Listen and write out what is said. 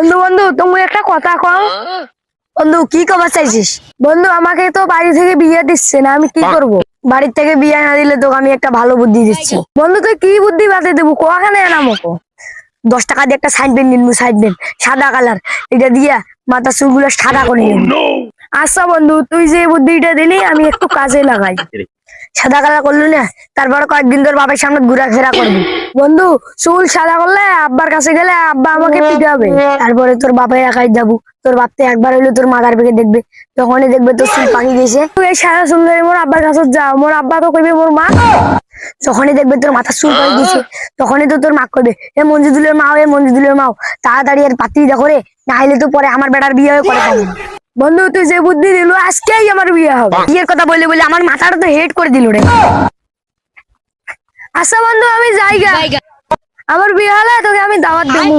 বন্ধু বন্ধু তুমি একটা কথা কও। বন্ধু কি খবর চাইছিস? বন্ধু আমাকে তো বাড়ি থেকে বিয়ে দিচ্ছে না, আমি কি করব? বাড়ির থেকে বিয়ে না দিলে তোকে আমি একটা ভালো বুদ্ধি দিচ্ছি। বন্ধু তুই কি বুদ্ধি বাতে দেবো কোয়াখানে এনামকো? 10 টাকা দিয়ে একটা সাইড পেন নিবো, সাইড পেন সাদা কালার, এটা দিয়া মাথা চুলগুলো সাদা করে নিবো। আচ্ছা বন্ধু তুই যে বুদ্ধিটা দিলি আমি একটু কাজে লাগাই। সাদা কালার করলি না, তারপর কয়েকদিন তোর বাবার সামনে ঘোরাফেরা করবি। বন্ধু চুল সাদা করলে আব্বার কাছে গেলে আব্বা আমাকে পিটাবে, তারপরে তোর বাপের একাই যাবো। তোর বাপতে একবার হইলে তোর মাথার পেকে দেখবে, তখনই দেখবে তোর চুল পাকি গেছে। তুই এই সাদা চুল ধরে মোর আব্বার কাছে যাও, মোর আব্বা তো কইবে মোর মা। যখনই দেখবে তোর মাথার চুল পাকি গেছে, তখনই তো তোর মা কইবে এ মঞ্জুদুলের মা, এ মঞ্জুদুলের মাও তাড়াতাড়ি আর পাত্রী দেখো রে, না হইলে তো পরে আমার বেটার বিয়ে করে পাবো। বন্ধু তুই যে বুদ্ধি দিল আজকেই আমার বিয়ে হবে। বিয়ের কথা বলে বলে আমার মাথাটা তো হেড করে দিল রে। আচ্ছা বন্ধু আমি যাইগা, আমার বিয়ে হলে তোকে আমি দাওয়াত দেবো।